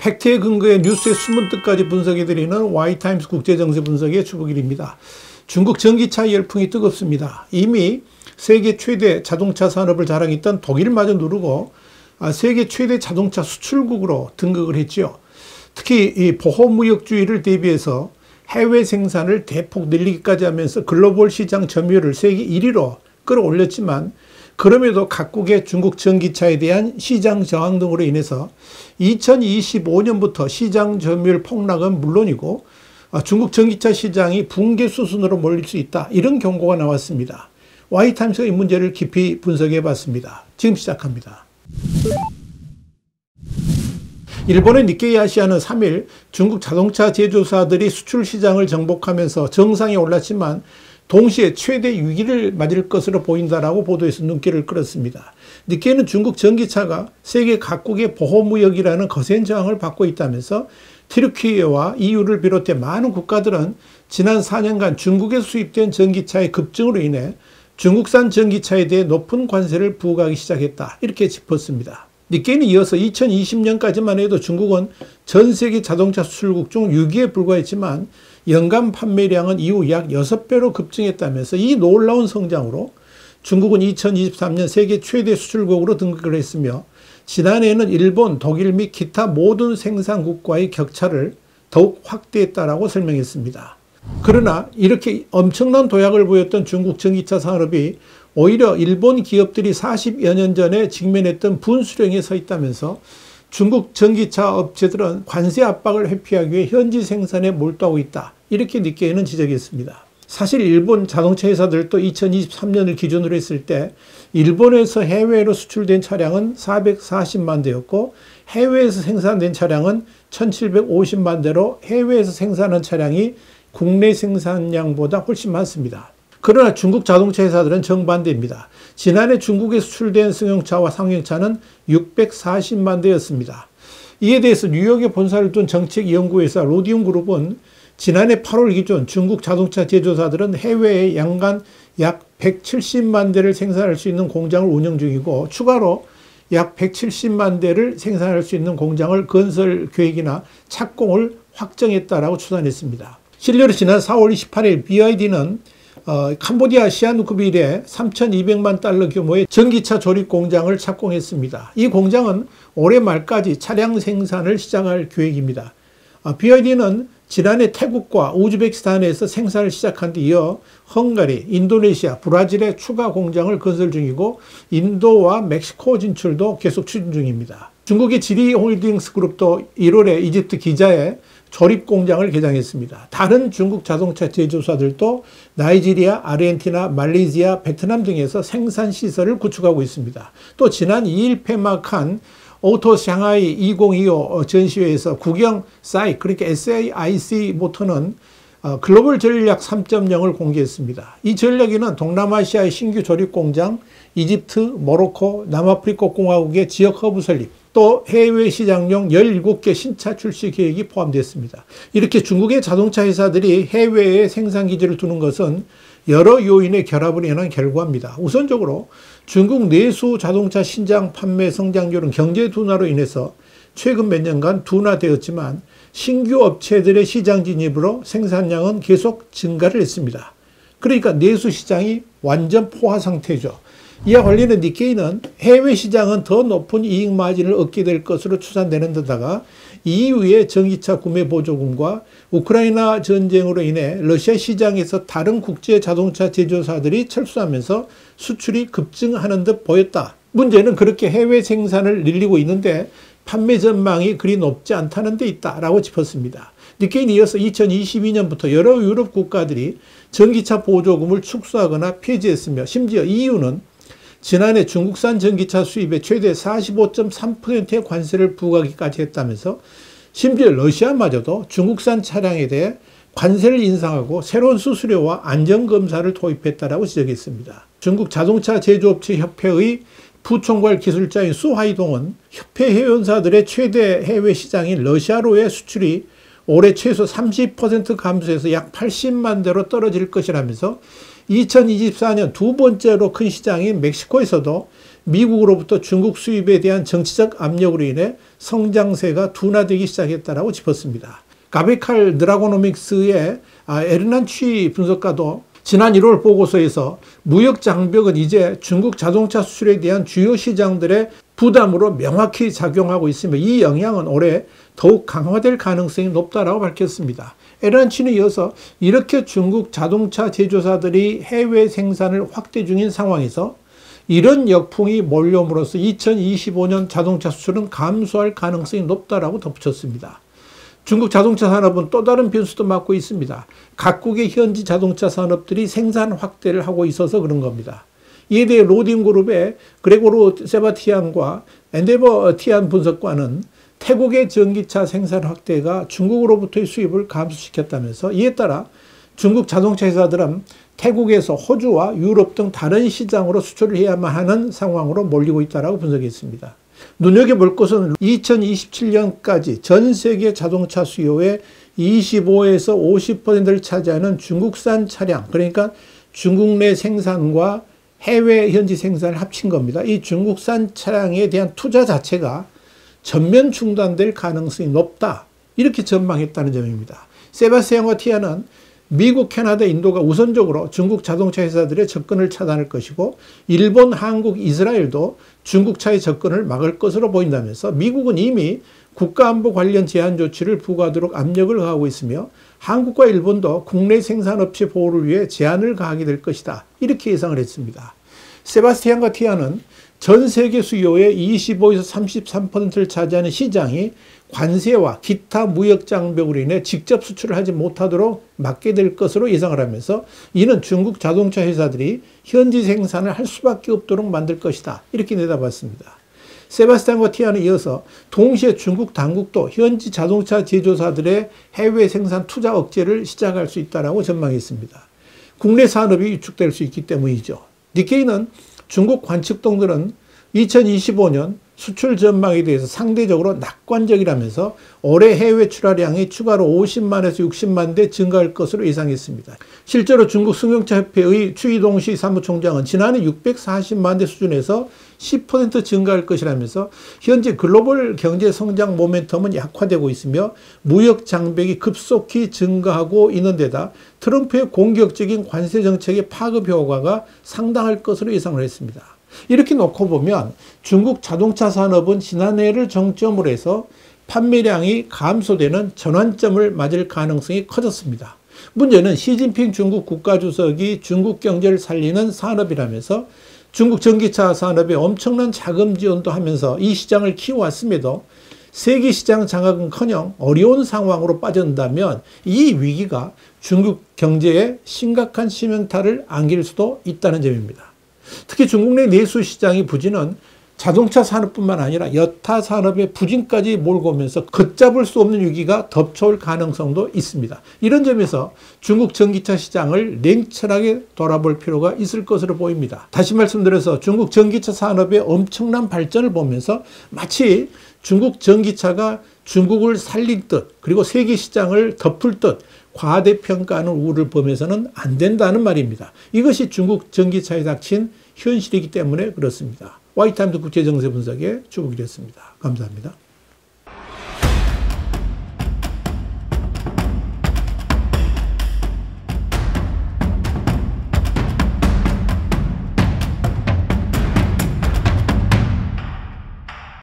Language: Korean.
팩트에 근거해 뉴스의 숨은 뜻까지 분석해드리는 Y타임스 국제정세 분석의 주북일입니다. 중국 전기차 열풍이 뜨겁습니다. 이미 세계 최대 자동차 산업을 자랑했던 독일마저 누르고 세계 최대 자동차 수출국으로 등극을 했죠. 특히 이 보호무역주의를 대비해서 해외 생산을 대폭 늘리기까지 하면서 글로벌 시장 점유율을 세계 1위로 끌어올렸지만, 그럼에도 각국의 중국 전기차에 대한 시장 저항 등으로 인해서 2025년부터 시장 점유율 폭락은 물론이고 중국 전기차 시장이 붕괴 수순으로 몰릴 수 있다, 이런 경고가 나왔습니다. Y타임스가 이 문제를 깊이 분석해 봤습니다. 지금 시작합니다. 일본의 니케이 아시아는 3일 중국 자동차 제조사들이 수출 시장을 정복하면서 정상에 올랐지만 동시에 최대 위기를 맞을 것으로 보인다라고 보도해서 눈길을 끌었습니다. 니케이는 중국 전기차가 세계 각국의 보호무역이라는 거센 저항을 받고 있다면서 튀르키예와 EU를 비롯해 많은 국가들은 지난 4년간 중국에서 수입된 전기차의 급증으로 인해 중국산 전기차에 대해 높은 관세를 부과하기 시작했다, 이렇게 짚었습니다. 니케이는 이어서 2020년까지만 해도 중국은 전 세계 자동차 수출국 중 6위에 불과했지만 연간 판매량은 이후 약 6배로 급증했다면서 이 놀라운 성장으로 중국은 2023년 세계 최대 수출국으로 등극을 했으며 지난해에는 일본, 독일 및 기타 모든 생산국과의 격차를 더욱 확대했다라고 설명했습니다. 그러나 이렇게 엄청난 도약을 보였던 중국 전기차 산업이 오히려 일본 기업들이 40여 년 전에 직면했던 분수령에 서 있다면서 중국 전기차 업체들은 관세 압박을 회피하기 위해 현지 생산에 몰두하고 있다, 이렇게 니케이는 지적했습니다. 사실 일본 자동차 회사들도 2023년을 기준으로 했을 때 일본에서 해외로 수출된 차량은 440만 대였고 해외에서 생산된 차량은 1750만 대로 해외에서 생산한 차량이 국내 생산량보다 훨씬 많습니다. 그러나 중국 자동차 회사들은 정반대입니다. 지난해 중국에 수출된 승용차와 상용차는 640만 대였습니다. 이에 대해서 뉴욕에 본사를 둔 정책연구회사 로디움그룹은 지난해 8월 기준 중국 자동차 제조사들은 해외에 연간 약 170만 대를 생산할 수 있는 공장을 운영 중이고 추가로 약 170만 대를 생산할 수 있는 공장을 건설 계획이나 착공을 확정했다라고 추산했습니다. 실제로 지난 4월 28일 BYD는 캄보디아 시아누크빌에 3,200만 달러 규모의 전기차 조립 공장을 착공했습니다. 이 공장은 올해 말까지 차량 생산을 시작할 계획입니다. BYD는 지난해 태국과 우즈베키스탄에서 생산을 시작한 데 이어 헝가리, 인도네시아, 브라질에 추가 공장을 건설 중이고 인도와 멕시코 진출도 계속 추진 중입니다. 중국의 지리홀딩스 그룹도 1월에 이집트 기자에 조립 공장을 개장했습니다. 다른 중국 자동차 제조사들도 나이지리아, 아르헨티나, 말레이시아, 베트남 등에서 생산 시설을 구축하고 있습니다. 또 지난 2일 폐막한 오토 샹하이 2025 전시회에서 국영 SAIC, 그러니까 SAIC 모터는 글로벌 전략 3.0을 공개했습니다. 이 전략에는 동남아시아의 신규 조립 공장, 이집트, 모로코, 남아프리카 공화국의 지역 허브 설립, 또 해외 시장용 17개 신차 출시 계획이 포함됐습니다. 이렇게 중국의 자동차 회사들이 해외에 생산 기지를 두는 것은 여러 요인의 결합을 인한 결과입니다. 우선적으로 중국 내수 자동차 신장 판매 성장률은 경제 둔화로 인해서 최근 몇 년간 둔화되었지만 신규 업체들의 시장 진입으로 생산량은 계속 증가를 했습니다. 그러니까 내수 시장이 완전 포화 상태죠. 이와 관련해 니케이는 해외 시장은 더 높은 이익 마진을 얻게 될 것으로 추산되는 데다가 EU의 전기차 구매 보조금과 우크라이나 전쟁으로 인해 러시아 시장에서 다른 국제 자동차 제조사들이 철수하면서 수출이 급증하는 듯 보였다. 문제는 그렇게 해외 생산을 늘리고 있는데 판매 전망이 그리 높지 않다는 데 있다라고 짚었습니다. 니케이는 이어서 2022년부터 여러 유럽 국가들이 전기차 보조금을 축소하거나 폐지했으며 심지어 EU는 지난해 중국산 전기차 수입에 최대 45.3%의 관세를 부과하기까지 했다면서 심지어 러시아마저도 중국산 차량에 대해 관세를 인상하고 새로운 수수료와 안전검사를 도입했다라고 지적했습니다. 중국 자동차 제조업체 협회의 부총괄 기술자인 수하이동은 협회 회원사들의 최대 해외 시장인 러시아로의 수출이 올해 최소 30% 감소해서 약 80만 대로 떨어질 것이라면서 2024년 두 번째로 큰 시장인 멕시코에서도 미국으로부터 중국 수입에 대한 정치적 압력으로 인해 성장세가 둔화되기 시작했다라고 짚었습니다. 가베칼 드라고노믹스의 에르난 취 분석가도 지난 1월 보고서에서 무역 장벽은 이제 중국 자동차 수출에 대한 주요 시장들의 부담으로 명확히 작용하고 있으며 이 영향은 올해 더욱 강화될 가능성이 높다라고 밝혔습니다. 에르난 취는 이어서 이렇게 중국 자동차 제조사들이 해외 생산을 확대 중인 상황에서 이런 역풍이 몰려옴으로써 2025년 자동차 수출은 감소할 가능성이 높다라고 덧붙였습니다. 중국 자동차 산업은 또 다른 변수도 맞고 있습니다. 각국의 현지 자동차 산업들이 생산 확대를 하고 있어서 그런 겁니다. 이에 대해 로딩그룹의 그레고르 세바티안과 엔데버 티안 분석관은 태국의 전기차 생산 확대가 중국으로부터의 수입을 감소시켰다면서 이에 따라 중국 자동차 회사들은 태국에서 호주와 유럽 등 다른 시장으로 수출을 해야만 하는 상황으로 몰리고 있다고 분석했습니다. 눈여겨볼 것은 2027년까지 전 세계 자동차 수요의 25에서 50%를 차지하는 중국산 차량, 그러니까 중국 내 생산과 해외 현지 생산을 합친 겁니다. 이 중국산 차량에 대한 투자 자체가 전면 중단될 가능성이 높다, 이렇게 전망했다는 점입니다. 세바스찬과 티아는 미국, 캐나다, 인도가 우선적으로 중국 자동차 회사들의 접근을 차단할 것이고 일본, 한국, 이스라엘도 중국차의 접근을 막을 것으로 보인다면서 미국은 이미 국가안보 관련 제한 조치를 부과하도록 압력을 가하고 있으며 한국과 일본도 국내 생산업체 보호를 위해 제한을 가하게 될 것이다, 이렇게 예상을 했습니다. 세바스찬과 티아는 전 세계 수요의 25에서 33%를 차지하는 시장이 관세와 기타 무역 장벽으로 인해 직접 수출을 하지 못하도록 막게 될 것으로 예상을 하면서 이는 중국 자동차 회사들이 현지 생산을 할 수밖에 없도록 만들 것이다, 이렇게 내다봤습니다. 세바스찬과 티아는 이어서 동시에 중국 당국도 현지 자동차 제조사들의 해외 생산 투자 억제를 시작할 수 있다고 전망했습니다. 국내 산업이 위축될 수 있기 때문이죠. 니케이는 중국 관측동들은 2025년 수출 전망에 대해서 상대적으로 낙관적이라면서 올해 해외 출하량이 추가로 50만에서 60만 대 증가할 것으로 예상했습니다. 실제로 중국 승용차협회의 추이동시 사무총장은 지난해 640만 대 수준에서 10% 증가할 것이라면서 현재 글로벌 경제 성장 모멘텀은 약화되고 있으며 무역 장벽이 급속히 증가하고 있는 데다 트럼프의 공격적인 관세 정책의 파급 효과가 상당할 것으로 예상을 했습니다. 이렇게 놓고 보면 중국 자동차 산업은 지난해를 정점으로 해서 판매량이 감소되는 전환점을 맞을 가능성이 커졌습니다. 문제는 시진핑 중국 국가주석이 중국 경제를 살리는 산업이라면서 중국 전기차 산업에 엄청난 자금 지원도 하면서 이 시장을 키워왔음에도 세계 시장 장악은커녕 어려운 상황으로 빠진다면 이 위기가 중국 경제에 심각한 심연탈을 안길 수도 있다는 점입니다. 특히 중국 내 내수 시장의 부진은 자동차 산업뿐만 아니라 여타 산업의 부진까지 몰고 오면서 걷잡을 수 없는 위기가 덮쳐올 가능성도 있습니다. 이런 점에서 중국 전기차 시장을 냉철하게 돌아볼 필요가 있을 것으로 보입니다. 다시 말씀드려서 중국 전기차 산업의 엄청난 발전을 보면서 마치 중국 전기차가 중국을 살린 듯 그리고 세계 시장을 덮을 듯 과대평가하는 우를 보면서는 안 된다는 말입니다. 이것이 중국 전기차에 닥친 현실이기 때문에 그렇습니다. 와이타임즈 국제정세 분석의 주국이었습니다. 감사합니다.